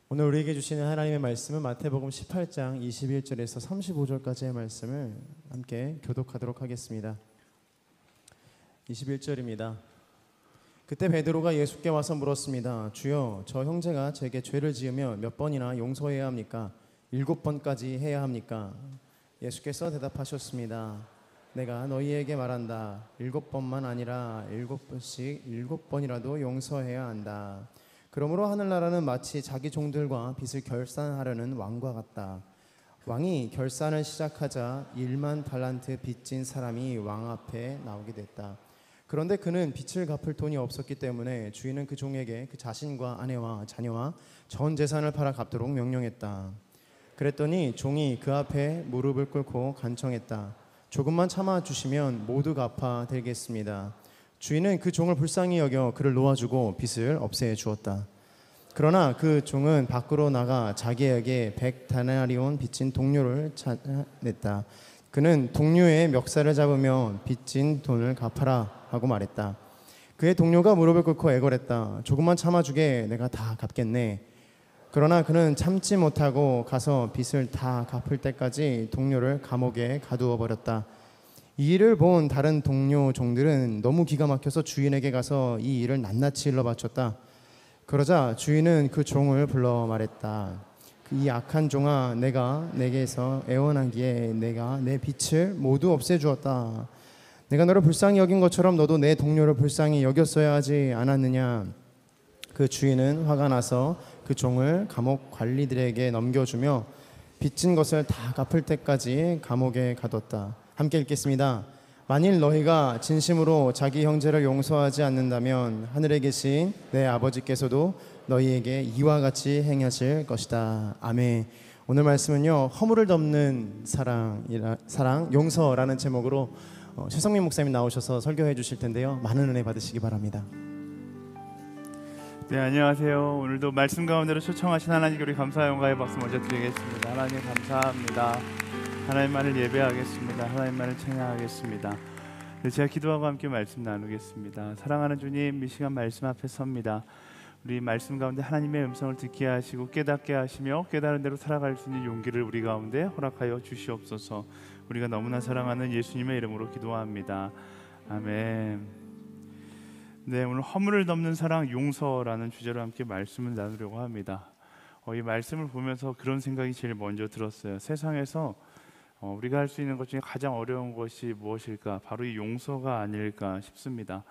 오늘 우리에게 주시는 하나님의 말씀은 마태복음 18장 21절에서 35절까지의 말씀을 함께 교독하도록 하겠습니다. 21절입니다. 그때 베드로가 예수께 와서 물었습니다. 주여, 저 형제가 제게 죄를 지으며 몇 번이나 용서해야 합니까? 7번까지 해야 합니까? 예수께서 대답하셨습니다. 내가 너희에게 말한다. 7번만 아니라 7번씩 7번이라도 용서해야 한다. 그러므로 하늘나라는 마치 자기 종들과 빚을 결산하려는 왕과 같다. 왕이 결산을 시작하자 1만 달란트 빚진 사람이 왕 앞에 나오게 됐다. 그런데 그는 빚을 갚을 돈이 없었기 때문에 주인은 그 종에게 그 자신과 아내와 자녀와 전 재산을 팔아 갚도록 명령했다. 그랬더니 종이 그 앞에 무릎을 꿇고 간청했다. 조금만 참아주시면 모두 갚아 드리겠습니다. 주인은 그 종을 불쌍히 여겨 그를 놓아주고 빚을 없애 주었다. 그러나 그 종은 밖으로 나가 자기에게 100데나리온 빚진 동료를 찾아냈다. 그는 동료의 멱살을 잡으며 빚진 돈을 갚아라 하고 말했다. 그의 동료가 무릎을 꿇고 애걸했다. 조금만 참아주게, 내가 다 갚겠네. 그러나 그는 참지 못하고 가서 빚을 다 갚을 때까지 동료를 감옥에 가두어 버렸다. 이 일을 본 다른 동료 종들은 너무 기가 막혀서 주인에게 가서 이 일을 낱낱이 일러 바쳤다. 그러자 주인은 그 종을 불러 말했다. 이 악한 종아, 내가 내게서 애원하기에 내가 내 빚을 모두 없애주었다. 내가 너를 불쌍히 여긴 것처럼 너도 내 동료를 불쌍히 여겼어야 하지 않았느냐. 그 주인은 화가 나서 그 종을 감옥 관리들에게 넘겨주며 빚진 것을 다 갚을 때까지 감옥에 가뒀다. 함께 읽겠습니다. 만일 너희가 진심으로 자기 형제를 용서하지 않는다면 하늘에 계신 내 아버지께서도 너희에게 이와 같이 행하실 것이다. 아멘. 오늘 말씀은요, 허물을 덮는 사랑, 용서라는 제목으로 최성민 목사님 나오셔서 설교해 주실 텐데요. 많은 은혜 받으시기 바랍니다. 네, 안녕하세요. 오늘도 말씀 가운데로 초청하신 하나님께 우리 감사의 영광의 박수 먼저 드리겠습니다. 하나님 감사합니다. 하나님만을 예배하겠습니다. 하나님만을 찬양하겠습니다. 네, 제가 기도하고 함께 말씀 나누겠습니다. 사랑하는 주님, 이 시간 말씀 앞에 섭니다. 우리 말씀 가운데 하나님의 음성을 듣게 하시고 깨닫게 하시며 깨달은 대로 살아갈 수 있는 용기를 우리 가운데 허락하여 주시옵소서. 우리가 너무나 사랑하는 예수님의 이름으로 기도합니다. 아멘. 네, 오늘 허물을 덮는 사랑, 용서라는 주제로 함께 말씀을 나누려고 합니다. 이 말씀을 보면서 그런 생각이 제일 먼저 들었어요. 세상에서 우리가 할 수 있는 것 중에 가장 어려운 것이 무엇일까? 바로 이 용서가 아닐까 싶습니다.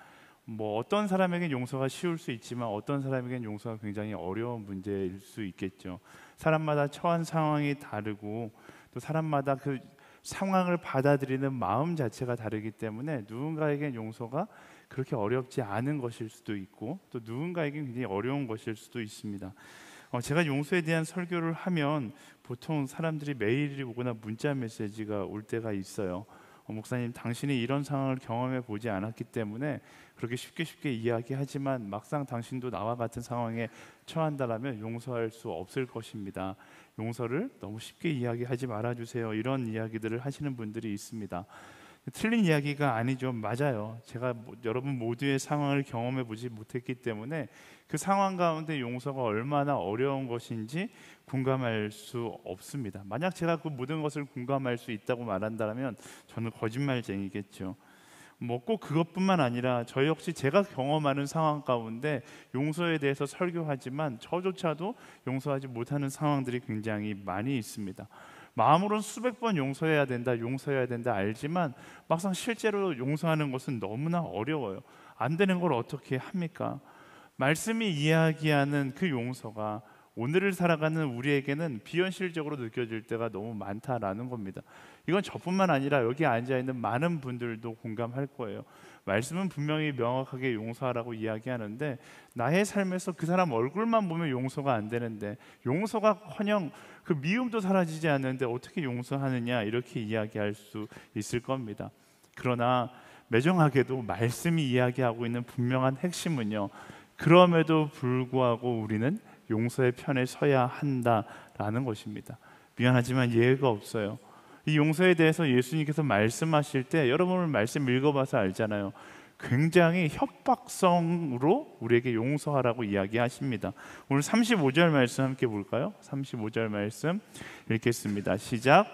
어떤 사람에겐 용서가 쉬울 수 있지만 어떤 사람에겐 용서가 굉장히 어려운 문제일 수 있겠죠. 사람마다 처한 상황이 다르고 또 사람마다 그 상황을 받아들이는 마음 자체가 다르기 때문에 누군가에겐 용서가 그렇게 어렵지 않은 것일 수도 있고 또 누군가에겐 굉장히 어려운 것일 수도 있습니다. 제가 용서에 대한 설교를 하면 보통 사람들이 메일이 오거나 문자 메시지가 올 때가 있어요. 목사님, 당신이 이런 상황을 경험해 보지 않았기 때문에 그렇게 쉽게 이야기하지만 막상 당신도 나와 같은 상황에 처한다라면 용서할 수 없을 것입니다. 용서를 너무 쉽게 이야기하지 말아주세요. 이런 이야기들을 하시는 분들이 있습니다. 틀린 이야기가 아니죠. 맞아요. 제가 여러분 모두의 상황을 경험해 보지 못했기 때문에 그 상황 가운데 용서가 얼마나 어려운 것인지 공감할 수 없습니다. 만약 제가 그 모든 것을 공감할 수 있다고 말한다면 저는 거짓말쟁이겠죠. 꼭 그것뿐만 아니라 저 역시 제가 경험하는 상황 가운데 용서에 대해서 설교하지만 저조차도 용서하지 못하는 상황들이 굉장히 많이 있습니다. 마음으로는 수백 번 용서해야 된다 알지만 막상 실제로 용서하는 것은 너무나 어려워요. 안 되는 걸 어떻게 합니까? 말씀이 이야기하는 그 용서가 오늘을 살아가는 우리에게는 비현실적으로 느껴질 때가 너무 많다라는 겁니다. 이건 저뿐만 아니라 여기 앉아있는 많은 분들도 공감할 거예요. 말씀은 분명히 명확하게 용서하라고 이야기하는데 나의 삶에서 그 사람 얼굴만 보면 용서가 안 되는데 용서가커녕 그 미움도 사라지지 않는데 어떻게 용서하느냐 이렇게 이야기할 수 있을 겁니다. 그러나 매정하게도 말씀이 이야기하고 있는 분명한 핵심은요, 그럼에도 불구하고 우리는 용서의 편에 서야 한다라는 것입니다. 미안하지만 예외가 없어요. 이 용서에 대해서 예수님께서 말씀하실 때 여러분 말씀 읽어봐서 알잖아요. 굉장히 협박성으로 우리에게 용서하라고 이야기하십니다. 오늘 35절 말씀 함께 볼까요? 35절 말씀 읽겠습니다. 시작.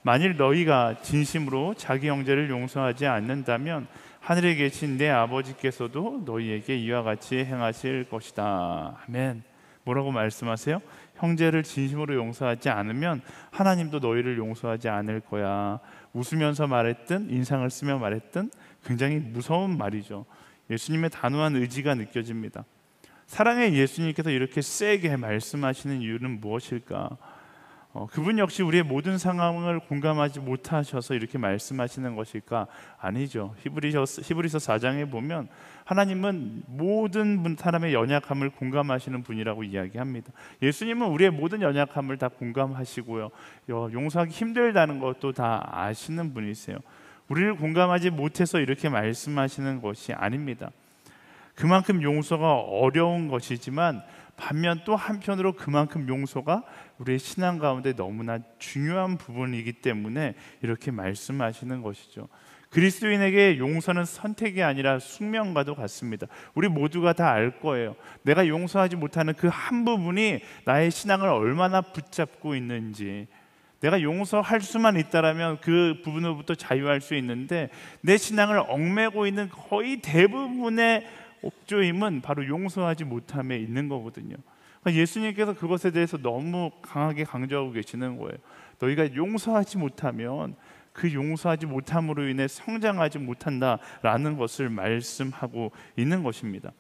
만일 너희가 진심으로 자기 형제를 용서하지 않는다면 하늘에 계신 내 아버지께서도 너희에게 이와 같이 행하실 것이다. 아멘. 뭐라고 말씀하세요? 형제를 진심으로 용서하지 않으면 하나님도 너희를 용서하지 않을 거야. 웃으면서 말했든 인상을 쓰며 말했든 굉장히 무서운 말이죠. 예수님의 단호한 의지가 느껴집니다. 사랑의 예수님께서 이렇게 세게 말씀하시는 이유는 무엇일까? 그분 역시 우리의 모든 상황을 공감하지 못하셔서 이렇게 말씀하시는 것일까? 아니죠. 히브리서 4장에 보면 하나님은 모든 사람의 연약함을 공감하시는 분이라고 이야기합니다. 예수님은 우리의 모든 연약함을 다 공감하시고요, 용서하기 힘들다는 것도 다 아시는 분이세요. 우리를 공감하지 못해서 이렇게 말씀하시는 것이 아닙니다. 그만큼 용서가 어려운 것이지만 반면 또 한편으로 그만큼 용서가 우리의 신앙 가운데 너무나 중요한 부분이기 때문에 이렇게 말씀하시는 것이죠. 그리스도인에게 용서는 선택이 아니라 숙명과도 같습니다. 우리 모두가 다 알 거예요. 내가 용서하지 못하는 그 한 부분이 나의 신앙을 얼마나 붙잡고 있는지. 내가 용서할 수만 있다라면 그 부분으로부터 자유할 수 있는데 내 신앙을 얽매고 있는 거의 대부분의 옥조임은 바로 용서하지 못함에 있는 거거든요. 그러니까 예수님께서 그것에 대해서 너무 강하게 강조하고 계시는 거예요. 너희가 용서하지 못하면 그 용서하지 못함으로 인해 성장하지 못한다라는 것을 말씀하고 있는 것입니다.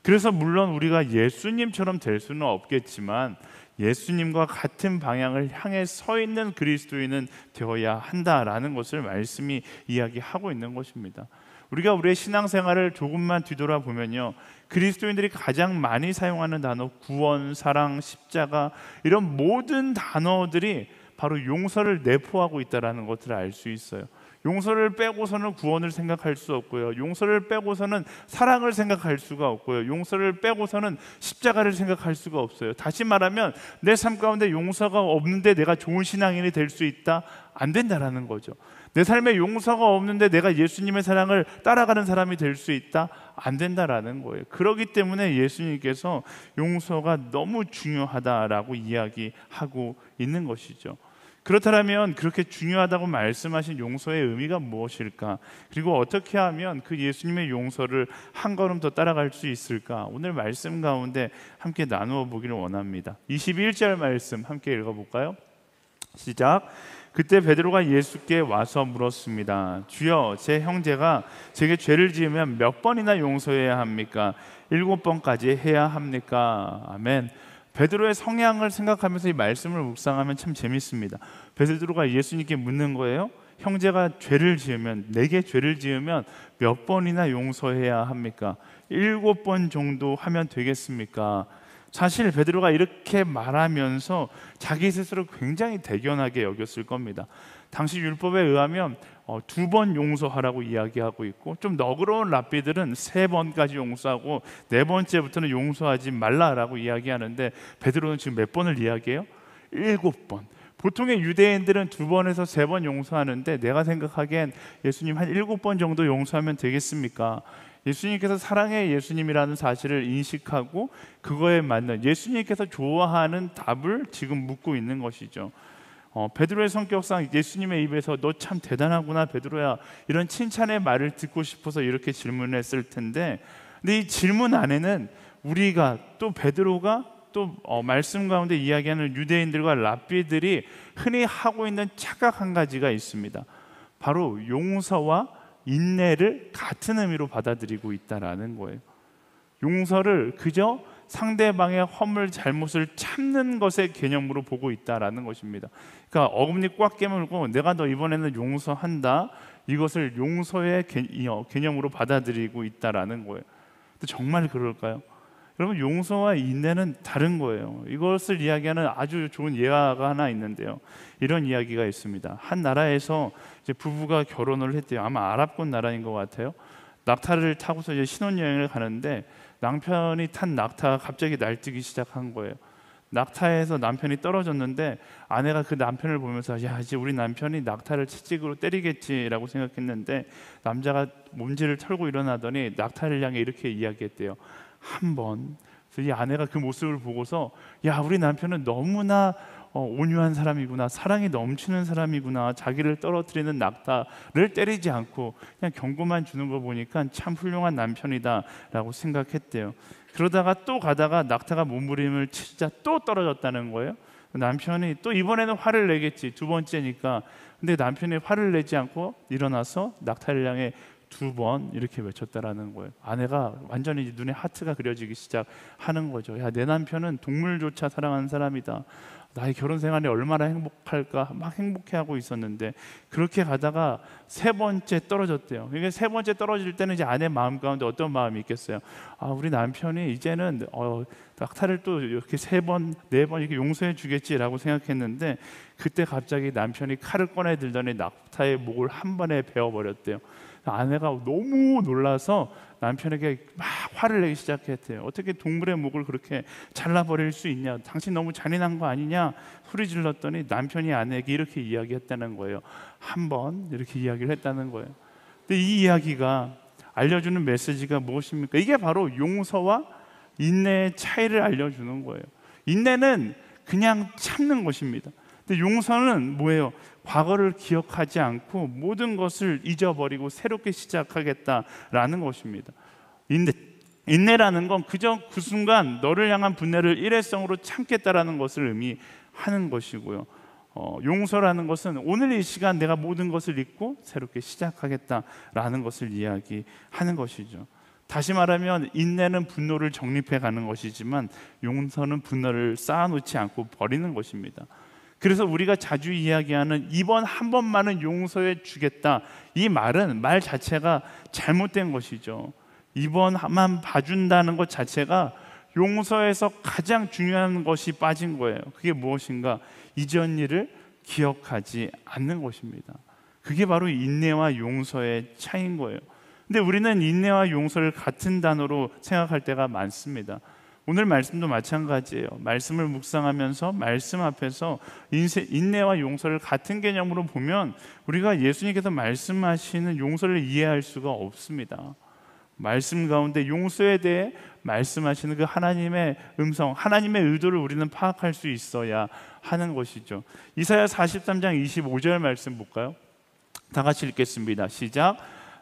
그래서 물론 우리가 예수님처럼 될 수는 없겠지만 예수님과 같은 방향을 향해 서 있는 그리스도인은 되어야 한다라는 것을 말씀이 이야기하고 있는 것입니다. 우리가 우리의 신앙생활을 조금만 뒤돌아보면요, 그리스도인들이 가장 많이 사용하는 단어, 구원, 사랑, 십자가, 이런 모든 단어들이 바로 용서를 내포하고 있다는 것을 알 수 있어요. 용서를 빼고서는 구원을 생각할 수 없고요, 용서를 빼고서는 사랑을 생각할 수가 없고요, 용서를 빼고서는 십자가를 생각할 수가 없어요. 다시 말하면 내 삶 가운데 용서가 없는데 내가 좋은 신앙인이 될 수 있다? 안 된다라는 거죠. 내 삶에 용서가 없는데 내가 예수님의 사랑을 따라가는 사람이 될 수 있다? 안 된다라는 거예요. 그렇기 때문에 예수님께서 용서가 너무 중요하다라고 이야기하고 있는 것이죠. 그렇다면 그렇게 중요하다고 말씀하신 용서의 의미가 무엇일까? 그리고 어떻게 하면 그 예수님의 용서를 한 걸음 더 따라갈 수 있을까? 오늘 말씀 가운데 함께 나누어 보기를 원합니다. 21절 말씀 함께 읽어볼까요? 시작. 그때 베드로가 예수께 와서 물었습니다. 주여, 제 형제가 제게 죄를 지으면 몇 번이나 용서해야 합니까? 7번까지 해야 합니까? 아멘. 베드로의 성향을 생각하면서 이 말씀을 묵상하면 참 재밌습니다. 베드로가 예수님께 묻는 거예요. 형제가 죄를 지으면, 내게 죄를 지으면 몇 번이나 용서해야 합니까? 7번 정도 하면 되겠습니까? 사실 베드로가 이렇게 말하면서 자기 스스로 굉장히 대견하게 여겼을 겁니다. 당시 율법에 의하면 2번 용서하라고 이야기하고 있고, 좀 너그러운 랍비들은 3번까지 용서하고 4번째부터는 용서하지 말라라고 이야기하는데 베드로는 지금 몇 번을 이야기해요? 7번. 보통의 유대인들은 2번에서 3번 용서하는데 내가 생각하기엔 예수님 한 7번 정도 용서하면 되겠습니까? 예수님께서 사랑의 예수님이라는 사실을 인식하고 그거에 맞는 예수님께서 좋아하는 답을 지금 묻고 있는 것이죠. 베드로의 성격상 예수님의 입에서 너 참 대단하구나 베드로야, 이런 칭찬의 말을 듣고 싶어서 이렇게 질문했을 텐데, 근데 이 질문 안에는 우리가 또 베드로가 또 말씀 가운데 이야기하는 유대인들과 랍비들이 흔히 하고 있는 착각 한 가지가 있습니다. 바로 용서와 인내를 같은 의미로 받아들이고 있다라는 거예요. 용서를 그저 상대방의 허물 잘못을 참는 것의 개념으로 보고 있다라는 것입니다. 그러니까 어금니 꽉 깨물고 내가 너 이번에는 용서한다, 이것을 용서의 개념으로 받아들이고 있다라는 거예요. 근데 정말 그럴까요? 여러분, 용서와 인내는 다른 거예요. 이것을 이야기하는 아주 좋은 예화가 하나 있는데요, 이런 이야기가 있습니다. 한 나라에서 이제 부부가 결혼을 했대요. 아마 아랍권 나라인 것 같아요. 낙타를 타고서 이제 신혼여행을 가는데 남편이 탄 낙타가 갑자기 날뛰기 시작한 거예요. 낙타에서 남편이 떨어졌는데 아내가 그 남편을 보면서 야, 이제 우리 남편이 낙타를 채찍으로 때리겠지라고 생각했는데 남자가 몸지를 털고 일어나더니 낙타를 향해 이렇게 이야기했대요. 한 번. 그래서 이 아내가 그 모습을 보고서 야, 우리 남편은 너무나 온유한 사람이구나, 사랑이 넘치는 사람이구나, 자기를 떨어뜨리는 낙타를 때리지 않고 그냥 경고만 주는 거 보니까 참 훌륭한 남편이다라고 생각했대요. 그러다가 또 가다가 낙타가 몸부림을 치자 또 떨어졌다는 거예요. 남편이 또 이번에는 화를 내겠지, 두 번째니까. 근데 남편이 화를 내지 않고 일어나서 낙타를 향해 2번 이렇게 외쳤다라는 거예요. 아내가 완전히 눈에 하트가 그려지기 시작하는 거죠. 야, 내 남편은 동물조차 사랑하는 사람이다. 나의 결혼 생활이 얼마나 행복할까 막 행복해하고 있었는데 그렇게 가다가 3번째 떨어졌대요. 이게 3번째 떨어질 때는 이제 아내 마음 가운데 어떤 마음이 있겠어요? 아, 우리 남편이 이제는 낙타를 또 이렇게 3번, 4번 이렇게 용서해 주겠지라고 생각했는데 그때 갑자기 남편이 칼을 꺼내 들더니 낙타의 목을 한 번에 베어버렸대요. 아내가 너무 놀라서 남편에게 막 화를 내기 시작했대요. 어떻게 동물의 목을 그렇게 잘라버릴 수 있냐, 당신 너무 잔인한 거 아니냐 소리 질렀더니 남편이 아내에게 이렇게 이야기했다는 거예요. 한 번 이렇게 이야기를 했다는 거예요. 근데 이 이야기가 알려주는 메시지가 무엇입니까? 이게 바로 용서와 인내의 차이를 알려주는 거예요. 인내는 그냥 참는 것입니다. 근데 용서는 뭐예요? 과거를 기억하지 않고 모든 것을 잊어버리고 새롭게 시작하겠다라는 것입니다. 인내라는 건 그저 그 순간 너를 향한 분노를 일회성으로 참겠다라는 것을 의미하는 것이고요. 용서라는 것은 오늘 이 시간 내가 모든 것을 잊고 새롭게 시작하겠다라는 것을 이야기하는 것이죠. 다시 말하면 인내는 분노를 정립해 가는 것이지만 용서는 분노를 쌓아놓지 않고 버리는 것입니다. 그래서 우리가 자주 이야기하는 이번 한 번만은 용서해 주겠다, 이 말은 말 자체가 잘못된 것이죠. 이번만 봐준다는 것 자체가 용서에서 가장 중요한 것이 빠진 거예요. 그게 무엇인가? 이전 일을 기억하지 않는 것입니다. 그게 바로 인내와 용서의 차이인 거예요. 근데 우리는 인내와 용서를 같은 단어로 생각할 때가 많습니다. 오늘 말씀도 마찬가지예요. 말씀을 묵상하면서 말씀 앞에서 인내와 용서를 같은 개념으로 보면 우리가 예수님께서 말씀하시는 용서를 이해할 수가 없습니다. 말씀 가운데 용서에 대해 말씀하시는 그 하나님의 음성, 하나님의 의도를 우리는 파악할 수 있어야 하는 것이죠. 이사야 43장 25절 말씀 볼까요? 다 같이 읽겠습니다. 시작.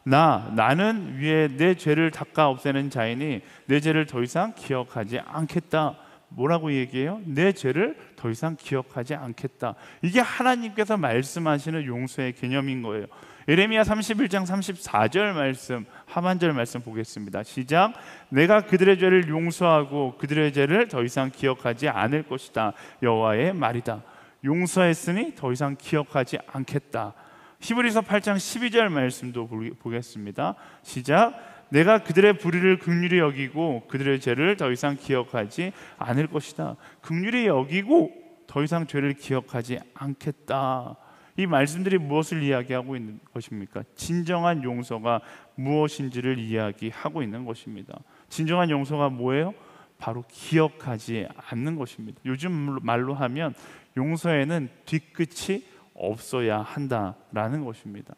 나는 위에 내 죄를 닦아 없애는 자이니 내 죄를 더 이상 기억하지 않겠다. 뭐라고 얘기해요? 내 죄를 더 이상 기억하지 않겠다. 이게 하나님께서 말씀하시는 용서의 개념인 거예요. 예레미야 31장 34절 말씀, 하반절 말씀 보겠습니다. 시작. 내가 그들의 죄를 용서하고 그들의 죄를 더 이상 기억하지 않을 것이다. 여호와의 말이다. 용서했으니 더 이상 기억하지 않겠다. 히브리서 8장 12절 말씀도 보겠습니다. 시작. 내가 그들의 불의를 긍휼히 여기고 그들의 죄를 더 이상 기억하지 않을 것이다. 긍휼히 여기고 더 이상 죄를 기억하지 않겠다. 이 말씀들이 무엇을 이야기하고 있는 것입니까? 진정한 용서가 무엇인지를 이야기하고 있는 것입니다. 진정한 용서가 뭐예요? 바로 기억하지 않는 것입니다. 요즘 말로 하면 용서에는 뒤끝이 없어야 한다라는 것입니다.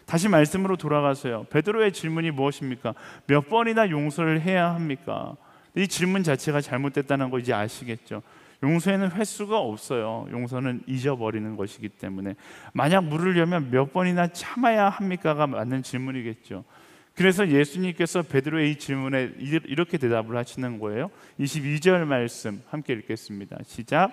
다시 말씀으로 돌아가서요. 베드로의 질문이 무엇입니까? 몇 번이나 용서를 해야 합니까? 이 질문 자체가 잘못됐다는 거 이제 아시겠죠? 용서에는 횟수가 없어요. 용서는 잊어버리는 것이기 때문에 만약 물으려면 몇 번이나 참아야 합니까가 맞는 질문이겠죠. 그래서 예수님께서 베드로의 이 질문에 이렇게 대답을 하시는 거예요. 22절 말씀 함께 읽겠습니다. 시작.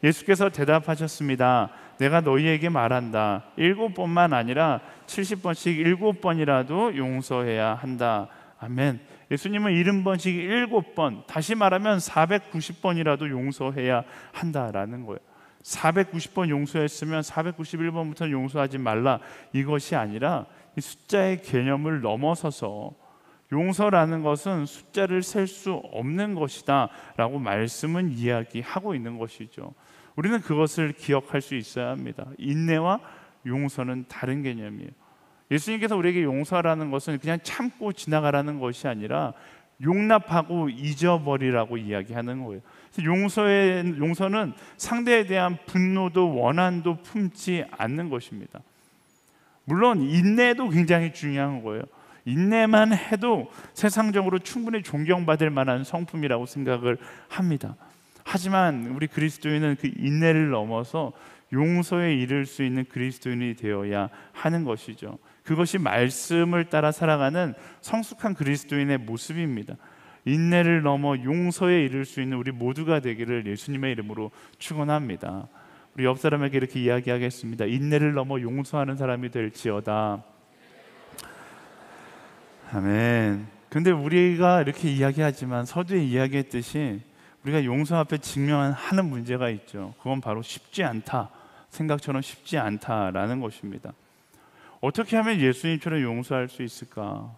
예수께서 대답하셨습니다. 내가 너희에게 말한다. 7번만 아니라 70번씩 7번이라도 용서해야 한다. 아멘. 예수님은 70번씩 7번, 다시 말하면 490번이라도 용서해야 한다라는 거예요. 490번 용서했으면 491번부터는 용서하지 말라, 이것이 아니라 이 숫자의 개념을 넘어서서 용서라는 것은 숫자를 셀 수 없는 것이다 라고 말씀은 이야기하고 있는 것이죠. 우리는 그것을 기억할 수 있어야 합니다. 인내와 용서는 다른 개념이에요. 예수님께서 우리에게 용서라는 것은 그냥 참고 지나가라는 것이 아니라 용납하고 잊어버리라고 이야기하는 거예요. 용서는 상대에 대한 분노도 원한도 품지 않는 것입니다. 물론 인내도 굉장히 중요한 거예요. 인내만 해도 세상적으로 충분히 존경받을 만한 성품이라고 생각을 합니다. 하지만 우리 그리스도인은 그 인내를 넘어서 용서에 이를 수 있는 그리스도인이 되어야 하는 것이죠. 그것이 말씀을 따라 살아가는 성숙한 그리스도인의 모습입니다. 인내를 넘어 용서에 이를 수 있는 우리 모두가 되기를 예수님의 이름으로 축원합니다. 우리 옆 사람에게 이렇게 이야기하겠습니다. 인내를 넘어 용서하는 사람이 될지어다. 아멘. 근데 우리가 이렇게 이야기하지만 서두에 이야기했듯이 우리가 용서 앞에 직면하는 문제가 있죠. 그건 바로 쉽지 않다, 생각처럼 쉽지 않다라는 것입니다. 어떻게 하면 예수님처럼 용서할 수 있을까?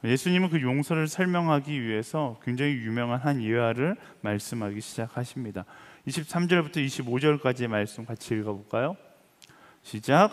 예수님은 그 용서를 설명하기 위해서 굉장히 유명한 한 예화를 말씀하기 시작하십니다. 23절부터 25절까지의 말씀 같이 읽어볼까요? 시작.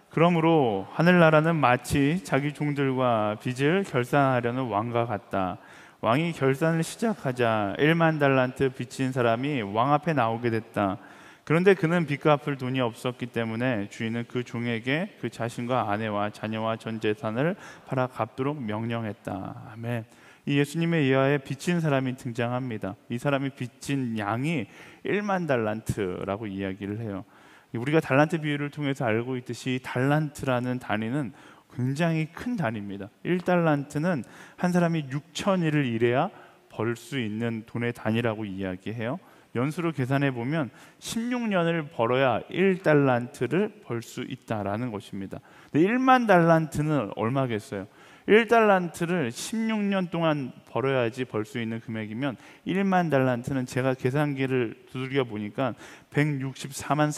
그러므로 하늘나라는 마치 자기 종들과 빚을 결산하려는 왕과 같다. 왕이 결산을 시작하자 1만 달란트 빚진 사람이 왕 앞에 나오게 됐다. 그런데 그는 빚 갚을 돈이 없었기 때문에 주인은 그 종에게 그 자신과 아내와 자녀와 전 재산을 팔아 갚도록 명령했다. 아멘. 이 예수님의 예화에 빚진 사람이 등장합니다. 이 사람이 빚진 양이 1만 달란트라고 이야기를 해요. 우리가 달란트 비유를 통해서 알고 있듯이 달란트라는 단위는 굉장히 큰 단위입니다. 1달란트는 한 사람이 6,000일을 일해야 벌 수 있는 돈의 단위라고 이야기해요. 연수로 계산해 보면 16년을 벌어야 1달란트를 벌 수 있다라는 것입니다. 근데 1만 달란트는 얼마겠어요? 1달란트를 16년 동안 벌어야지 벌 수 있는 금액이면 1만 달란트는 제가 계산기를 두들겨 보니까 164만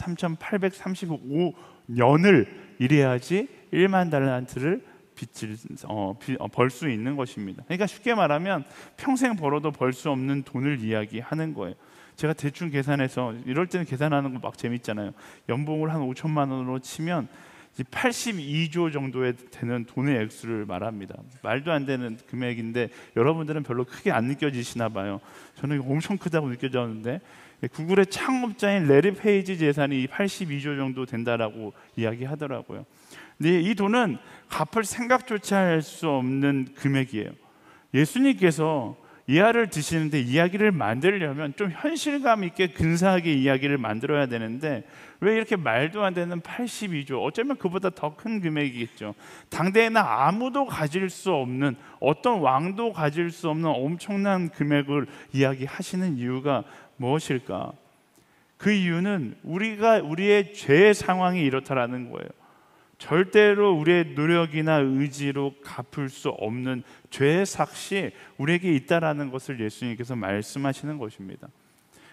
3,835년을 일해야지 1만 달란트를 벌 수 있는 것입니다. 그러니까 쉽게 말하면 평생 벌어도 벌 수 없는 돈을 이야기하는 거예요. 제가 대충 계산해서 이럴 때는 계산하는 거 막 재밌잖아요. 연봉을 한 5천만 원으로 치면 82조 정도에 되는 돈의 액수를 말합니다. 말도 안 되는 금액인데 여러분들은 별로 크게 안 느껴지시나 봐요. 저는 엄청 크다고 느껴졌는데 구글의 창업자인 레리 페이지 재산이 82조 정도 된다라고 이야기하더라고요. 근데 이 돈은 갚을 생각조차 할 수 없는 금액이에요. 예수님께서 예화를 드시는데 이야기를 만들려면 좀 현실감 있게 근사하게 이야기를 만들어야 되는데 왜 이렇게 말도 안 되는 82조, 어쩌면 그보다 더 큰 금액이겠죠. 당대에는 아무도 가질 수 없는, 어떤 왕도 가질 수 없는 엄청난 금액을 이야기하시는 이유가 무엇일까? 그 이유는 우리의 죄의 상황이 이렇다라는 거예요. 절대로 우리의 노력이나 의지로 갚을 수 없는 죄의 삭시 우리에게 있다라는 것을 예수님께서 말씀하시는 것입니다.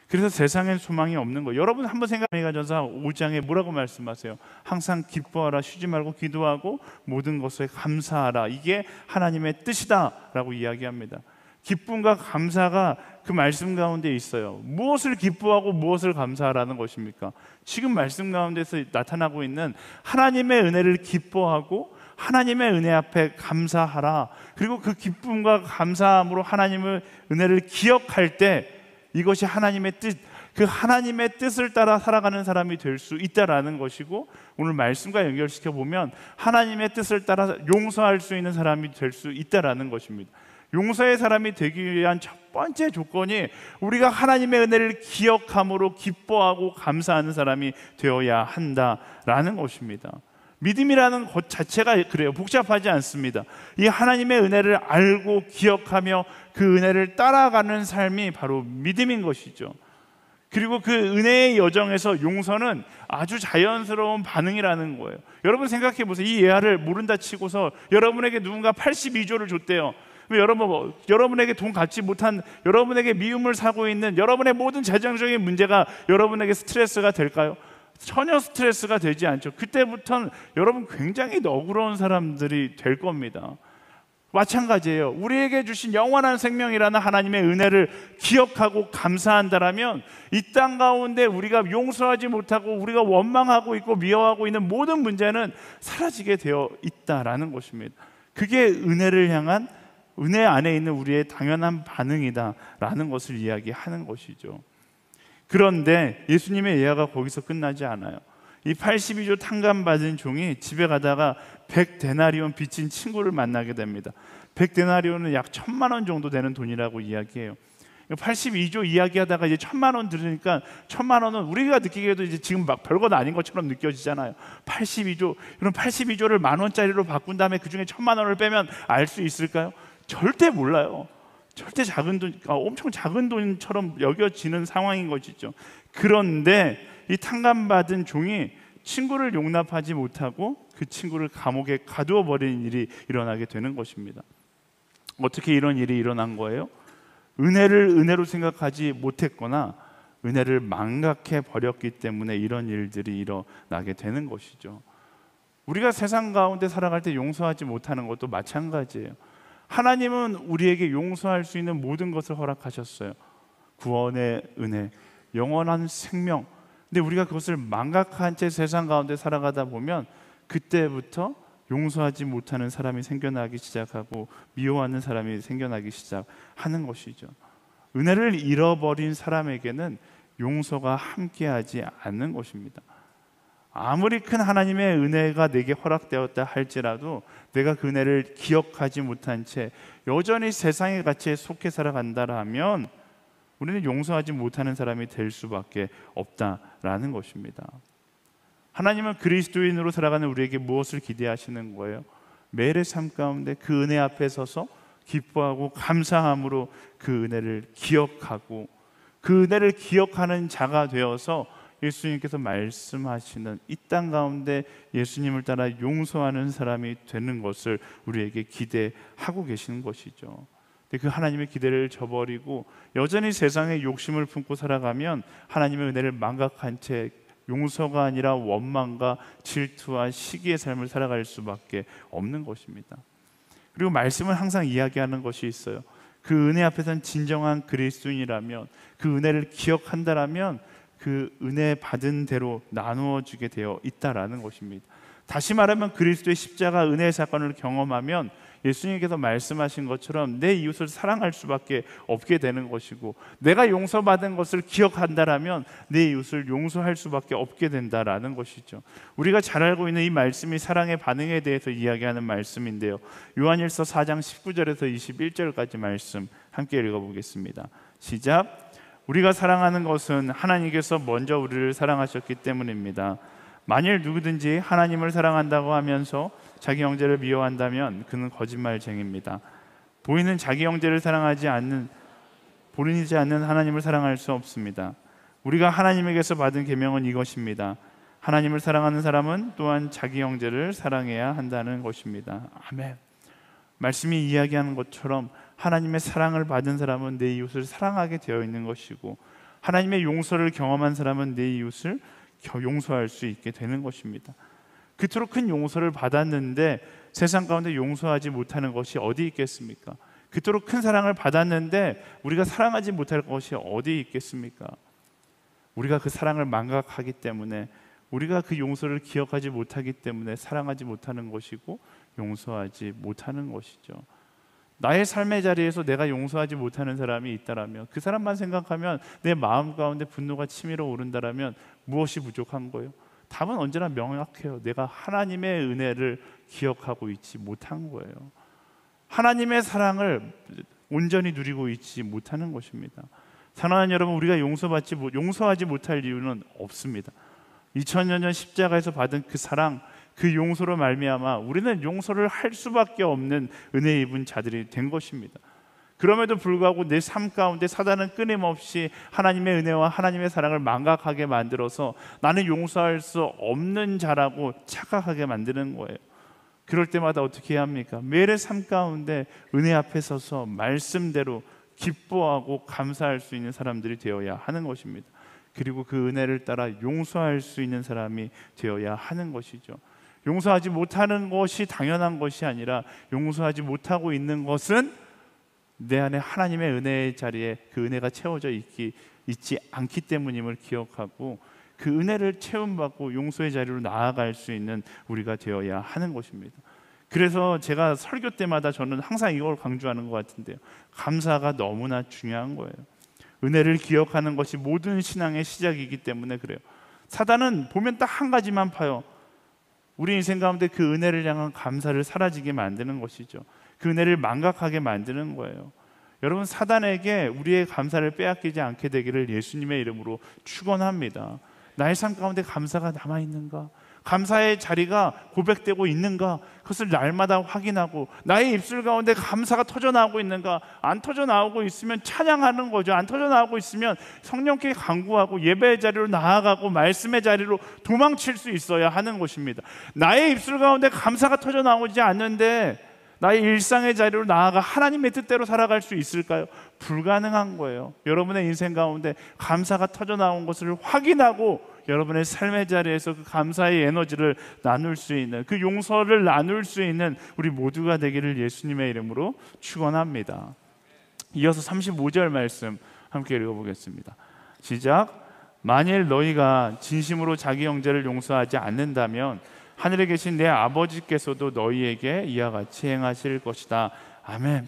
그래서 세상엔 소망이 없는 거예요. 여러분 한번 생각해가지고 5장에 뭐라고 말씀하세요? 항상 기뻐하라, 쉬지 말고 기도하고 모든 것에 감사하라. 이게 하나님의 뜻이다라고 이야기합니다. 기쁨과 감사가 그 말씀 가운데 있어요. 무엇을 기뻐하고 무엇을 감사하라는 것입니까? 지금 말씀 가운데서 나타나고 있는 하나님의 은혜를 기뻐하고 하나님의 은혜 앞에 감사하라. 그리고 그 기쁨과 감사함으로 하나님의 은혜를 기억할 때 이것이 하나님의 뜻, 그 하나님의 뜻을 따라 살아가는 사람이 될 수 있다라는 것이고, 오늘 말씀과 연결시켜 보면 하나님의 뜻을 따라 용서할 수 있는 사람이 될 수 있다라는 것입니다. 용서의 사람이 되기 위한 첫 번째 조건이 우리가 하나님의 은혜를 기억함으로 기뻐하고 감사하는 사람이 되어야 한다라는 것입니다. 믿음이라는 것 자체가 그래요. 복잡하지 않습니다. 이 하나님의 은혜를 알고 기억하며 그 은혜를 따라가는 삶이 바로 믿음인 것이죠. 그리고 그 은혜의 여정에서 용서는 아주 자연스러운 반응이라는 거예요. 여러분 생각해 보세요. 이 예화를 모른다 치고서 여러분에게 누군가 82조를 줬대요. 여러분에게 돈 갚지 못한, 여러분에게 미움을 사고 있는 여러분의 모든 재정적인 문제가 여러분에게 스트레스가 될까요? 전혀 스트레스가 되지 않죠. 그때부터는 여러분 굉장히 너그러운 사람들이 될 겁니다. 마찬가지예요. 우리에게 주신 영원한 생명이라는 하나님의 은혜를 기억하고 감사한다라면 이 땅 가운데 우리가 용서하지 못하고 우리가 원망하고 있고 미워하고 있는 모든 문제는 사라지게 되어 있다라는 것입니다. 그게 은혜를 향한 은혜 안에 있는 우리의 당연한 반응이다라는 것을 이야기하는 것이죠. 그런데 예수님의 예화가 거기서 끝나지 않아요. 이 82조 탕감받은 종이 집에 가다가 100데나리온 빚진 친구를 만나게 됩니다. 100데나리온은 약 1,000만 원 정도 되는 돈이라고 이야기해요. 82조 이야기하다가 이제 1,000만 원 들으니까 1,000만 원은 우리가 느끼기에도 이제 지금 막 별것 아닌 것처럼 느껴지잖아요. 82조, 그럼 82조를 10,000원짜리로 바꾼 다음에 그 중에 1,000만 원을 빼면 알 수 있을까요? 절대 몰라요. 절대 작은 돈, 엄청 작은 돈처럼 여겨지는 상황인 것이죠. 그런데 이 탕감받은 종이 친구를 용납하지 못하고 그 친구를 감옥에 가두어 버리는 일이 일어나게 되는 것입니다. 어떻게 이런 일이 일어난 거예요? 은혜를 은혜로 생각하지 못했거나 은혜를 망각해 버렸기 때문에 이런 일들이 일어나게 되는 것이죠. 우리가 세상 가운데 살아갈 때 용서하지 못하는 것도 마찬가지예요. 하나님은 우리에게 용서할 수 있는 모든 것을 허락하셨어요. 구원의 은혜, 영원한 생명. 근데 우리가 그것을 망각한 채 세상 가운데 살아가다 보면 그때부터 용서하지 못하는 사람이 생겨나기 시작하고 미워하는 사람이 생겨나기 시작하는 것이죠. 은혜를 잃어버린 사람에게는 용서가 함께하지 않는 것입니다. 아무리 큰 하나님의 은혜가 내게 허락되었다 할지라도 내가 그 은혜를 기억하지 못한 채 여전히 세상의 가치에 속해 살아간다라면 우리는 용서하지 못하는 사람이 될 수밖에 없다라는 것입니다. 하나님은 그리스도인으로 살아가는 우리에게 무엇을 기대하시는 거예요? 매일의 삶 가운데 그 은혜 앞에 서서 기뻐하고 감사함으로 그 은혜를 기억하고 그 은혜를 기억하는 자가 되어서 예수님께서 말씀하시는 이 땅 가운데 예수님을 따라 용서하는 사람이 되는 것을 우리에게 기대하고 계시는 것이죠. 근데 그 하나님의 기대를 저버리고 여전히 세상의 욕심을 품고 살아가면 하나님의 은혜를 망각한 채 용서가 아니라 원망과 질투와 시기의 삶을 살아갈 수밖에 없는 것입니다. 그리고 말씀은 항상 이야기하는 것이 있어요. 그 은혜 앞에서는 진정한 그리스도인이라면 그 은혜를 기억한다라면 그 은혜 받은 대로 나누어 주게 되어 있다라는 것입니다. 다시 말하면 그리스도의 십자가 은혜의 사건을 경험하면 예수님께서 말씀하신 것처럼 내 이웃을 사랑할 수밖에 없게 되는 것이고 내가 용서받은 것을 기억한다라면 내 이웃을 용서할 수밖에 없게 된다라는 것이죠. 우리가 잘 알고 있는 이 말씀이 사랑의 반응에 대해서 이야기하는 말씀인데요. 요한일서 4장 19절에서 21절까지 말씀 함께 읽어보겠습니다. 시작. 우리가 사랑하는 것은 하나님께서 먼저 우리를 사랑하셨기 때문입니다. 만일 누구든지 하나님을 사랑한다고 하면서 자기 형제를 미워한다면 그는 거짓말쟁이입니다. 보이는 자기 형제를 사랑하지 않는 보이지 않는 하나님을 사랑할 수 없습니다. 우리가 하나님에게서 받은 계명은 이것입니다. 하나님을 사랑하는 사람은 또한 자기 형제를 사랑해야 한다는 것입니다. 아멘. 말씀이 이야기하는 것처럼 하나님의 사랑을 받은 사람은 내 이웃을 사랑하게 되어 있는 것이고 하나님의 용서를 경험한 사람은 내 이웃을 용서할 수 있게 되는 것입니다. 그토록 큰 용서를 받았는데 세상 가운데 용서하지 못하는 것이 어디 있겠습니까? 그토록 큰 사랑을 받았는데 우리가 사랑하지 못할 것이 어디 있겠습니까? 우리가 그 사랑을 망각하기 때문에 우리가 그 용서를 기억하지 못하기 때문에 사랑하지 못하는 것이고 용서하지 못하는 것이죠. 나의 삶의 자리에서 내가 용서하지 못하는 사람이 있다라면 그 사람만 생각하면 내 마음 가운데 분노가 치밀어 오른다라면 무엇이 부족한 거예요? 답은 언제나 명확해요. 내가 하나님의 은혜를 기억하고 있지 못한 거예요. 하나님의 사랑을 온전히 누리고 있지 못하는 것입니다. 사랑하는 여러분, 우리가 용서하지 못할 이유는 없습니다. 2000년 전 십자가에서 받은 그 사랑, 그 용서로 말미암아 우리는 용서를 할 수밖에 없는 은혜 입은 자들이 된 것입니다. 그럼에도 불구하고 내 삶 가운데 사단은 끊임없이 하나님의 은혜와 하나님의 사랑을 망각하게 만들어서 나는 용서할 수 없는 자라고 착각하게 만드는 거예요. 그럴 때마다 어떻게 해야 합니까? 매일의 삶 가운데 은혜 앞에 서서 말씀대로 기뻐하고 감사할 수 있는 사람들이 되어야 하는 것입니다. 그리고 그 은혜를 따라 용서할 수 있는 사람이 되어야 하는 것이죠. 용서하지 못하는 것이 당연한 것이 아니라 용서하지 못하고 있는 것은 내 안에 하나님의 은혜의 자리에 그 은혜가 채워져 있지 않기 때문임을 기억하고 그 은혜를 체험받고 용서의 자리로 나아갈 수 있는 우리가 되어야 하는 것입니다. 그래서 제가 설교 때마다 저는 항상 이걸 강조하는 것 같은데요. 감사가 너무나 중요한 거예요. 은혜를 기억하는 것이 모든 신앙의 시작이기 때문에 그래요. 사단은 보면 딱 한 가지만 파요. 우리 인생 가운데 그 은혜를 향한 감사를 사라지게 만드는 것이죠. 그 은혜를 망각하게 만드는 거예요. 여러분, 사단에게 우리의 감사를 빼앗기지 않게 되기를 예수님의 이름으로 축원합니다. 나의 삶 가운데 감사가 남아있는가? 감사의 자리가 고백되고 있는가? 그것을 날마다 확인하고, 나의 입술 가운데 감사가 터져나오고 있는가? 안 터져나오고 있으면 찬양하는 거죠. 안 터져나오고 있으면 성령께 간구하고 예배의 자리로 나아가고 말씀의 자리로 도망칠 수 있어야 하는 것입니다. 나의 입술 가운데 감사가 터져나오지 않는데 나의 일상의 자리로 나아가 하나님의 뜻대로 살아갈 수 있을까요? 불가능한 거예요. 여러분의 인생 가운데 감사가 터져나온 것을 확인하고 여러분의 삶의 자리에서 그 감사의 에너지를 나눌 수 있는, 그 용서를 나눌 수 있는 우리 모두가 되기를 예수님의 이름으로 축원합니다. 이어서 35절 말씀 함께 읽어보겠습니다. 시작. 만일 너희가 진심으로 자기 형제를 용서하지 않는다면 하늘에 계신 내 아버지께서도 너희에게 이와 같이 행하실 것이다. 아멘.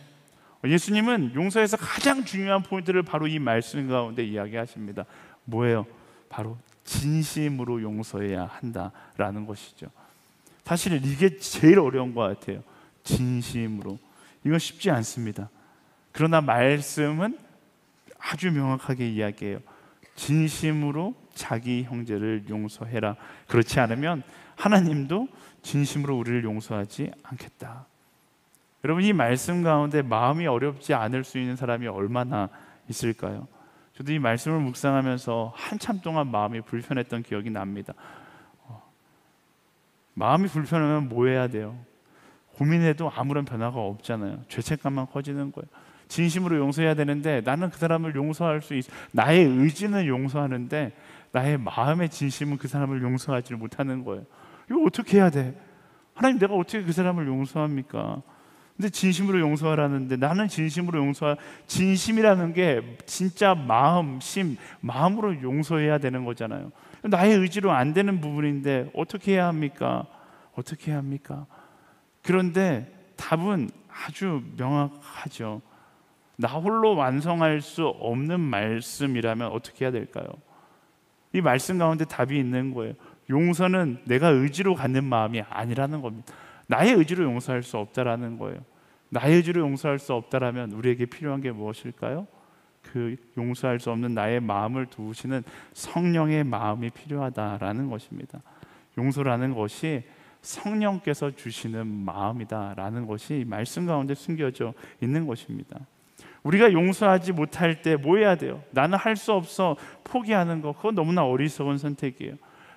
예수님은 용서에서 가장 중요한 포인트를 바로 이 말씀 가운데 이야기하십니다. 뭐예요? 바로 진심으로 용서해야 한다라는 것이죠. 사실 이게 제일 어려운 것 같아요. 진심으로. 이건 쉽지 않습니다. 그러나 말씀은 아주 명확하게 이야기해요. 진심으로 자기 형제를 용서해라. 그렇지 않으면 하나님도 진심으로 우리를 용서하지 않겠다. 여러분, 이 말씀 가운데 마음이 어렵지 않을 수 있는 사람이 얼마나 있을까요? 저도 이 말씀을 묵상하면서 한참 동안 마음이 불편했던 기억이 납니다. 마음이 불편하면 뭐 해야 돼요? 고민해도 아무런 변화가 없잖아요. 죄책감만 커지는 거예요. 진심으로 용서해야 되는데 나는 그 사람을 용서할 수 있어. 나의 의지는 용서하는데 나의 마음의 진심은 그 사람을 용서하지 못하는 거예요. 이거 어떻게 해야 돼? 하나님, 내가 어떻게 그 사람을 용서합니까? 근데 진심으로 용서하라는데 나는 진심으로 진심이라는 게 진짜 마음으로 용서해야 되는 거잖아요. 나의 의지로 안 되는 부분인데 어떻게 해야 합니까? 어떻게 해야 합니까? 그런데 답은 아주 명확하죠. 나 홀로 완성할 수 없는 말씀이라면 어떻게 해야 될까요? 이 말씀 가운데 답이 있는 거예요. 용서는 내가 의지로 갖는 마음이 아니라는 겁니다. 나의 의지로 용서할 수 없다라는 거예요. 나의 의지로 용서할 수 없다라면 우리에게 필요한 게 무엇일까요? 그 용서할 수 없는 나의 마음을 도우시는 성령의 마음이 필요하다라는 것입니다. 용서라는 것이 성령께서 주시는 마음이다라는 것이 말씀 가운데 숨겨져 있는 것입니다. 우리가 용서하지 못할 때 뭐 해야 돼요? 나는 할 수 없어 포기하는 거, 그건 너무나 어리석은 선택이에요.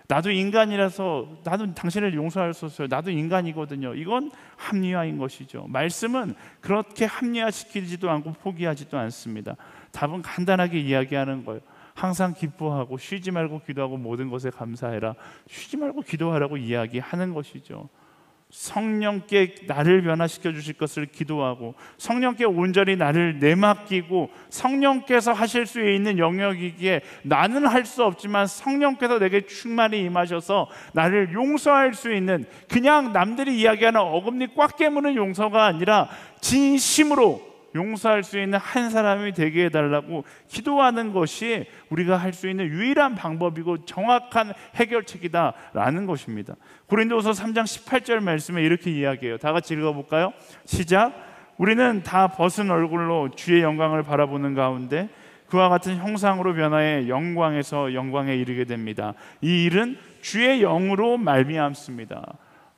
나도 인간이라서 나도 당신을 용서할 수 없어요. 나도 인간이거든요. 이건 합리화인 것이죠. 말씀은 그렇게 합리화시키지도 않고 포기하지도 않습니다. 답은 간단하게 이야기하는 거예요. 항상 기뻐하고 쉬지 말고 기도하고 모든 것에 감사해라. 쉬지 말고 기도하라고 이야기하는 것이죠. 성령께 나를 변화시켜 주실 것을 기도하고 성령께 온전히 나를 내맡기고 성령께서 하실 수 있는 영역이기에 나는 할 수 없지만 성령께서 내게 충만히 임하셔서 나를 용서할 수 있는, 그냥 남들이 이야기하는 어금니 꽉 깨무는 용서가 아니라 진심으로 용서할 수 있는 한 사람이 되게 해달라고 기도하는 것이 우리가 할 수 있는 유일한 방법이고 정확한 해결책이다라는 것입니다. 고린도후서 3장 18절 말씀에 이렇게 이야기해요. 다 같이 읽어볼까요? 시작. 우리는 다 벗은 얼굴로 주의 영광을 바라보는 가운데 그와 같은 형상으로 변화해 영광에서 영광에 이르게 됩니다. 이 일은 주의 영으로 말미암습니다.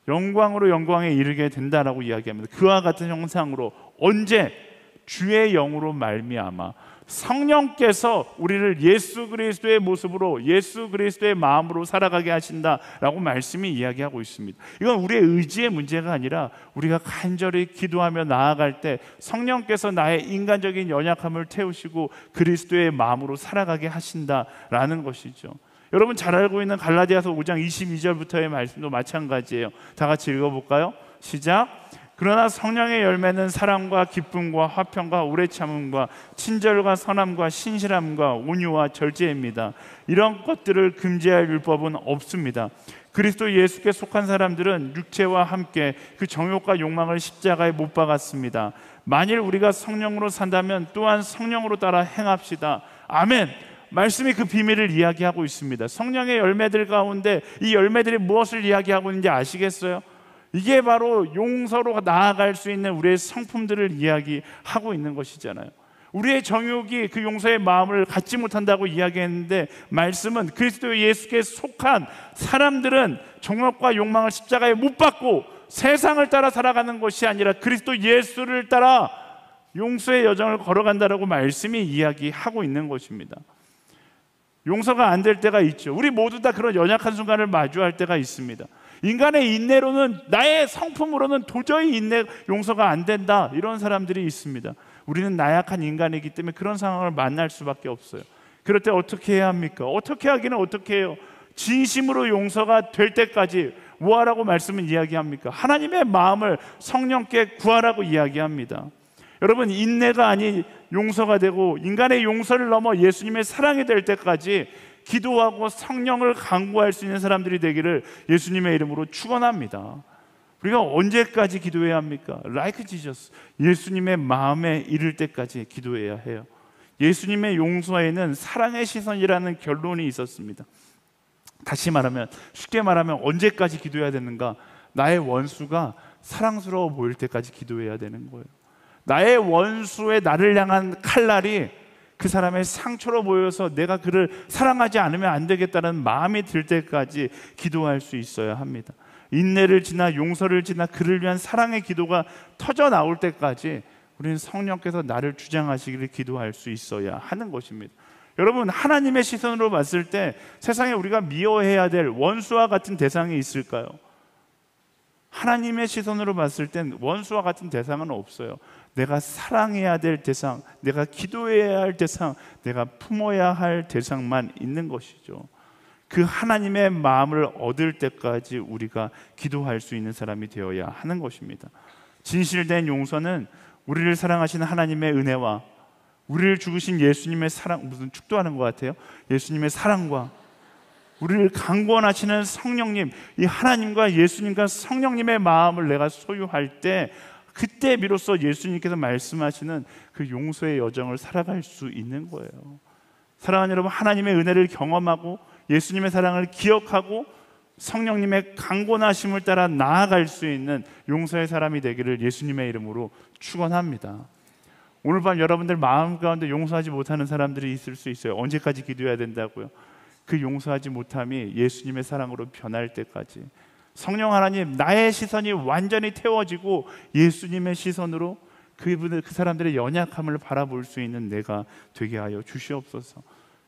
영광으로 영광에 이르게 된다라고 이야기합니다. 그와 같은 형상으로. 언제? 주의 영으로 말미암아. 성령께서 우리를 예수 그리스도의 모습으로, 예수 그리스도의 마음으로 살아가게 하신다라고 말씀이 이야기하고 있습니다. 이건 우리의 의지의 문제가 아니라 우리가 간절히 기도하며 나아갈 때 성령께서 나의 인간적인 연약함을 태우시고 그리스도의 마음으로 살아가게 하신다라는 것이죠. 여러분 잘 알고 있는 갈라디아서 5장 22절부터의 말씀도 마찬가지예요. 다 같이 읽어볼까요? 시작. 그러나 성령의 열매는 사랑과 기쁨과 화평과 오래 참음과 친절과 선함과 신실함과 온유와 절제입니다. 이런 것들을 금지할 율법은 없습니다. 그리스도 예수께 속한 사람들은 육체와 함께 그 정욕과 욕망을 십자가에 못 박았습니다. 만일 우리가 성령으로 산다면 또한 성령으로 따라 행합시다. 아멘. 말씀이 그 비밀을 이야기하고 있습니다. 성령의 열매들 가운데 이 열매들이 무엇을 이야기하고 있는지 아시겠어요? 이게 바로 용서로 나아갈 수 있는 우리의 성품들을 이야기하고 있는 것이잖아요. 우리의 정욕이 그 용서의 마음을 갖지 못한다고 이야기했는데, 말씀은 그리스도 예수께 속한 사람들은 정욕과 욕망을 십자가에 못 박고 세상을 따라 살아가는 것이 아니라 그리스도 예수를 따라 용서의 여정을 걸어간다라고 말씀이 이야기하고 있는 것입니다. 용서가 안 될 때가 있죠. 우리 모두 다 그런 연약한 순간을 마주할 때가 있습니다. 인간의 인내로는, 나의 성품으로는 도저히 용서가 안 된다, 이런 사람들이 있습니다. 우리는 나약한 인간이기 때문에 그런 상황을 만날 수밖에 없어요. 그럴 때 어떻게 해야 합니까? 어떻게 하기는 어떻게 해요? 진심으로 용서가 될 때까지 뭐하라고 말씀은 이야기합니까? 하나님의 마음을 성령께 구하라고 이야기합니다. 여러분, 인내가 아닌 용서가 되고 인간의 용서를 넘어 예수님의 사랑이 될 때까지 기도하고 성령을 간구할 수 있는 사람들이 되기를 예수님의 이름으로 축원합니다. 우리가 언제까지 기도해야 합니까? Like Jesus, 예수님의 마음에 이를 때까지 기도해야 해요. 예수님의 용서에는 사랑의 시선이라는 결론이 있었습니다. 다시 말하면, 쉽게 말하면 언제까지 기도해야 되는가? 나의 원수가 사랑스러워 보일 때까지 기도해야 되는 거예요. 나의 원수의 나를 향한 칼날이 그 사람의 상처로 보여서 내가 그를 사랑하지 않으면 안 되겠다는 마음이 들 때까지 기도할 수 있어야 합니다. 인내를 지나 용서를 지나 그를 위한 사랑의 기도가 터져 나올 때까지 우리는 성령께서 나를 주장하시기를 기도할 수 있어야 하는 것입니다. 여러분, 하나님의 시선으로 봤을 때 세상에 우리가 미워해야 될 원수와 같은 대상이 있을까요? 하나님의 시선으로 봤을 땐 원수와 같은 대상은 없어요. 내가 사랑해야 될 대상, 내가 기도해야 할 대상, 내가 품어야 할 대상만 있는 것이죠. 그 하나님의 마음을 얻을 때까지 우리가 기도할 수 있는 사람이 되어야 하는 것입니다. 진실된 용서는 우리를 사랑하시는 하나님의 은혜와 우리를 죽으신 예수님의 사랑, 무슨 축도하는 것 같아요. 예수님의 사랑과 우리를 강권하시는 성령님, 이 하나님과 예수님과 성령님의 마음을 내가 소유할 때, 그때 비로소 예수님께서 말씀하시는 그 용서의 여정을 살아갈 수 있는 거예요. 사랑하는 여러분, 하나님의 은혜를 경험하고 예수님의 사랑을 기억하고 성령님의 강권하심을 따라 나아갈 수 있는 용서의 사람이 되기를 예수님의 이름으로 축원합니다. 오늘 밤 여러분들 마음 가운데 용서하지 못하는 사람들이 있을 수 있어요. 언제까지 기도해야 된다고요? 그 용서하지 못함이 예수님의 사랑으로 변할 때까지. 성령 하나님, 나의 시선이 완전히 태워지고 예수님의 시선으로 그 사람들의 연약함을 바라볼 수 있는 내가 되게 하여 주시옵소서.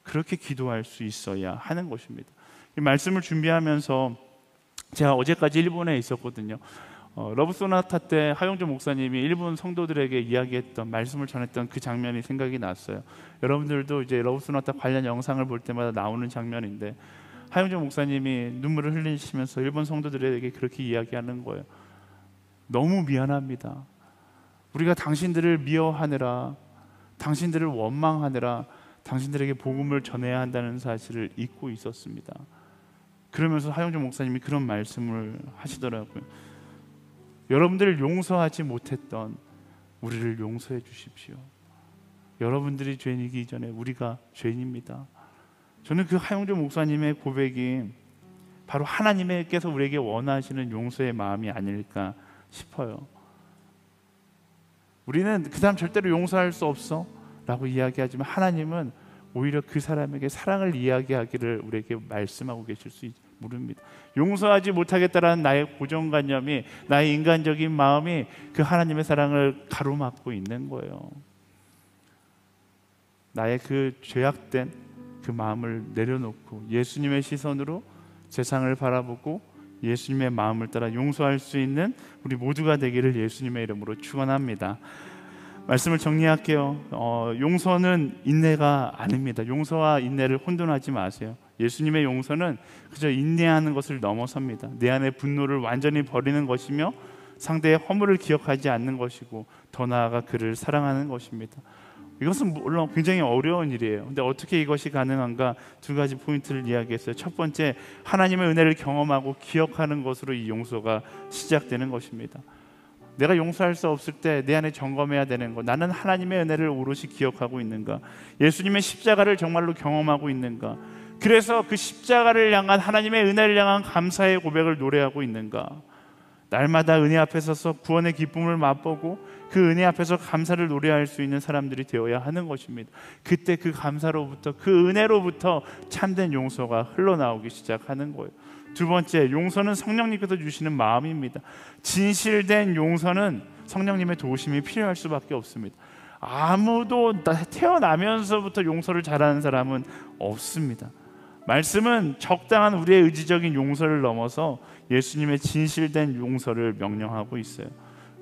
그렇게 기도할 수 있어야 하는 것입니다. 이 말씀을 준비하면서 제가 어제까지 일본에 있었거든요. 러브소나타 때 하용조 목사님이 일본 성도들에게 이야기했던, 말씀을 전했던 그 장면이 생각이 났어요. 여러분들도 이제 러브소나타 관련 영상을 볼 때마다 나오는 장면인데, 하용조 목사님이 눈물을 흘리시면서 일본 성도들에게 그렇게 이야기하는 거예요. 너무 미안합니다. 우리가 당신들을 미워하느라, 당신들을 원망하느라 당신들에게 복음을 전해야 한다는 사실을 잊고 있었습니다. 그러면서 하용조 목사님이 그런 말씀을 하시더라고요. 여러분들을 용서하지 못했던 우리를 용서해 주십시오. 여러분들이 죄인이기 전에 우리가 죄인입니다. 저는 그 하용조 목사님의 고백이 바로 하나님께서 우리에게 원하시는 용서의 마음이 아닐까 싶어요. 우리는 그 사람 절대로 용서할 수 없어 라고 이야기하지만, 하나님은 오히려 그 사람에게 사랑을 이야기하기를 우리에게 말씀하고 계실 수 모릅니다. 용서하지 못하겠다라는 나의 고정관념이, 나의 인간적인 마음이 그 하나님의 사랑을 가로막고 있는 거예요. 나의 그 죄악된 그 마음을 내려놓고 예수님의 시선으로 세상을 바라보고 예수님의 마음을 따라 용서할 수 있는 우리 모두가 되기를 예수님의 이름으로 축원합니다. 말씀을 정리할게요. 용서는 인내가 아닙니다. 용서와 인내를 혼돈하지 마세요. 예수님의 용서는 그저 인내하는 것을 넘어섭니다. 내 안의 분노를 완전히 버리는 것이며 상대의 허물을 기억하지 않는 것이고 더 나아가 그를 사랑하는 것입니다. 이것은 물론 굉장히 어려운 일이에요. 근데 어떻게 이것이 가능한가? 두 가지 포인트를 이야기했어요. 첫 번째, 하나님의 은혜를 경험하고 기억하는 것으로 이 용서가 시작되는 것입니다. 내가 용서할 수 없을 때 내 안에 점검해야 되는 것, 나는 하나님의 은혜를 오롯이 기억하고 있는가? 예수님의 십자가를 정말로 경험하고 있는가? 그래서 그 십자가를 향한, 하나님의 은혜를 향한 감사의 고백을 노래하고 있는가? 날마다 은혜 앞에 서서 구원의 기쁨을 맛보고 그 은혜 앞에서 감사를 노래할 수 있는 사람들이 되어야 하는 것입니다. 그때 그 감사로부터, 그 은혜로부터 참된 용서가 흘러나오기 시작하는 거예요. 두 번째, 용서는 성령님께서 주시는 마음입니다. 진실된 용서는 성령님의 도우심이 필요할 수밖에 없습니다. 아무도 태어나면서부터 용서를 잘하는 사람은 없습니다. 말씀은 적당한 우리의 의지적인 용서를 넘어서 예수님의 진실된 용서를 명령하고 있어요.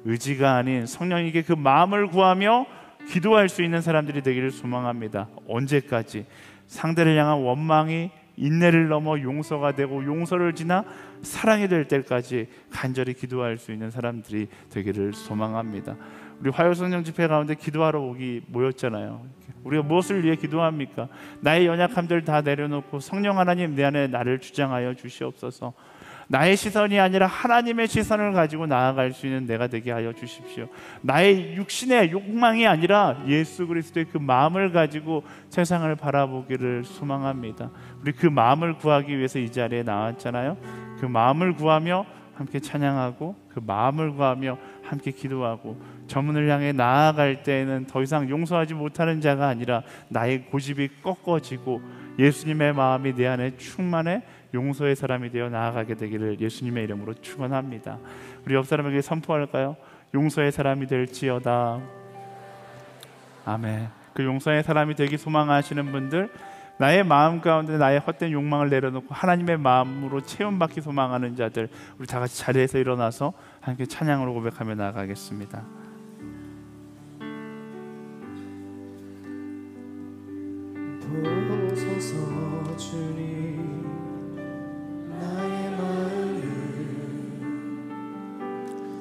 의지가 아닌 성령님께 그 마음을 구하며 기도할 수 있는 사람들이 되기를 소망합니다. 언제까지? 상대를 향한 원망이 인내를 넘어 용서가 되고 용서를 지나 사랑이 될 때까지 간절히 기도할 수 있는 사람들이 되기를 소망합니다. 우리 화요성령 집회 가운데 기도하러 모였잖아요. 우리가 무엇을 위해 기도합니까? 나의 연약함들 다 내려놓고 성령 하나님, 내 안에 나를 주장하여 주시옵소서. 나의 시선이 아니라 하나님의 시선을 가지고 나아갈 수 있는 내가 되게 하여 주십시오. 나의 육신의 욕망이 아니라 예수 그리스도의 그 마음을 가지고 세상을 바라보기를 소망합니다. 우리 그 마음을 구하기 위해서 이 자리에 나왔잖아요. 그 마음을 구하며 함께 찬양하고, 그 마음을 구하며 함께 기도하고, 저문을 향해 나아갈 때에는 더 이상 용서하지 못하는 자가 아니라 나의 고집이 꺾어지고 예수님의 마음이 내 안에 충만해 용서의 사람이 되어 나아가게 되기를 예수님의 이름으로 축원합니다. 우리 옆 사람에게 선포할까요? 용서의 사람이 될지어다. 아멘. 그 용서의 사람이 되기 소망하시는 분들, 나의 마음 가운데 나의 헛된 욕망을 내려놓고 하나님의 마음으로 채움받기 소망하는 자들, 우리 다 같이 자리에서 일어나서 함께 찬양으로 고백하며 나아가겠습니다. 보소서 주님, 나의 마음을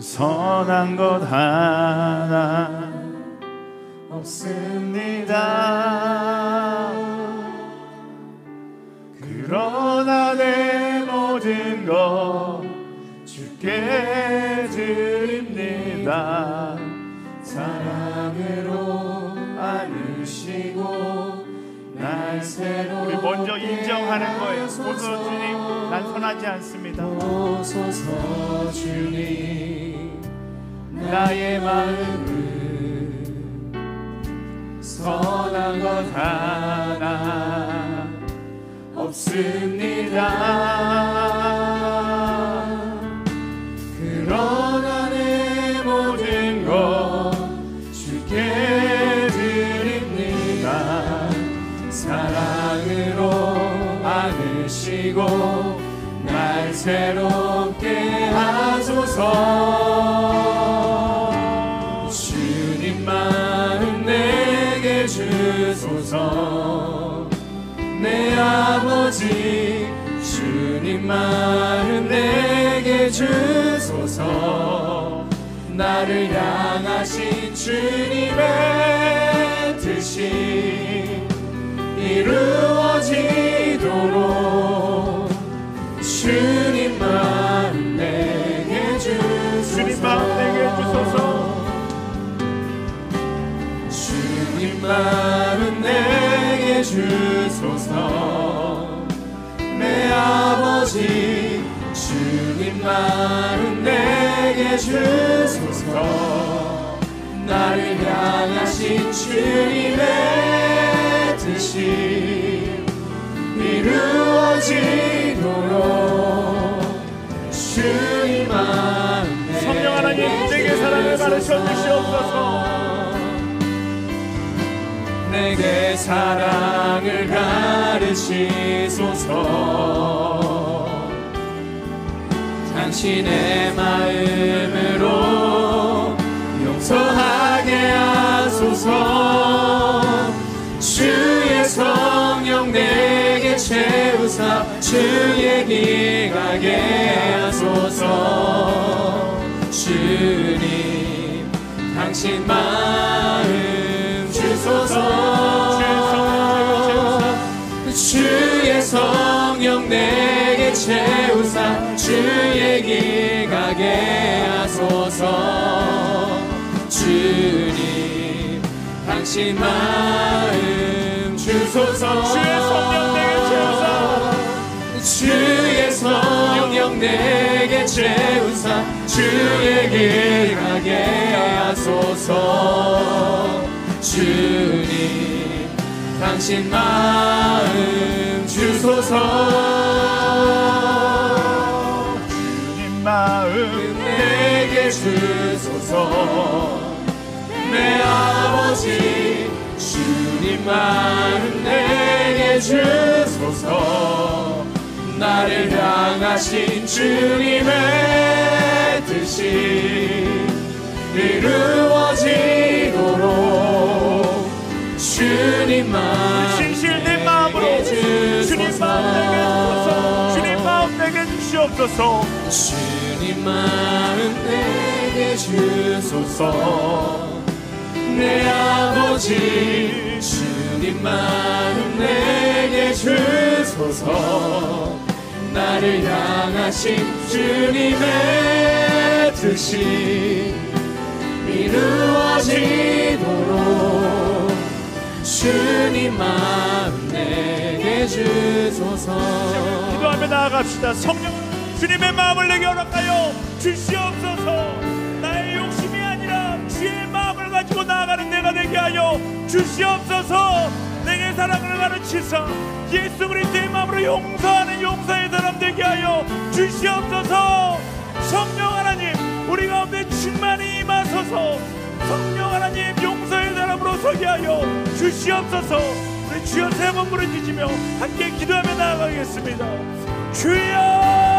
선한 것 하나 없습니다. 그러나 내 모든 것 주께 드립니다. 사랑으로 안으시고 날 새로. 우리 먼저 인정하는 거예요. 보소서 주님, 난 선하지 않습니다. 보소서 주님, 나의 마음을 선한 것 하나 없습니다. 그러나 내 모든 것 주께 드립니다. 사랑으로 안으시고 날 새롭게 하소서. 주님 마음 내게 주소서. 내 아버지 주님 마음 내게 주소서. 나를 향하신 주님의 뜻이 이루어지도록 주님 마음 내게 주소서. 주님 마음 내게 주소서. 주님 마음 내게 주소서. 내 아버지 주님 마음 내게 주소서. 나를 향하신 주님의 뜻이 이루어지도록 주님 마음 성령 하나님 내게 사랑을 가르쳐 주시옵소서. 내게 사랑을 가르치소서. 당신의 마음으로 용서하게 하소서. 주의 성령 내게 채우사 주의 길 가게 하소서. 주님 당신 마음 주소서. 주의 성령 내게 채우사 주의 길 가게 하소서. 주님 당신 마음 주소서. 주의 성령 내게 채우사 주의 성령 내게 채우사 주의 길 가게 하소서. 주님 당신 마음 주소서. 주님 마음 내게 주소서. 내 아버지 주님 마음 내게 주소서. 나를 향하신 주님의 뜻이 이루어지도록 주님 마음 진실된 마음으로 주님 마음 내게 주소서. 주님 마음 내게 주시옵소서. 주님 마음 내게 주소서. 내 아버지 주님 마음 내게 주소서. 나를 향하신 주님의 뜻이 이루어지도록 주님 마음 내게 주소서. 기도하며 나아갑시다. 성령 주님의 마음을 내게 허락하여 주시옵소서. 나의 욕심이 아니라 주의 마음을 가지고 나아가는 내가 되게 하여 주시옵소서. 내게 사랑을 가르치사 예수 그리스도의 마음으로 용서하는 용서의 사람 되게 하여 주시옵소서. 성령 하나님 우리 가운데 충만히 임하소서. 성령 하나님 용서의 사람으로 서게 하여 주시옵소서. 우리 주여 세 번 부르짖으며 함께 기도하며 나아가겠습니다. 주여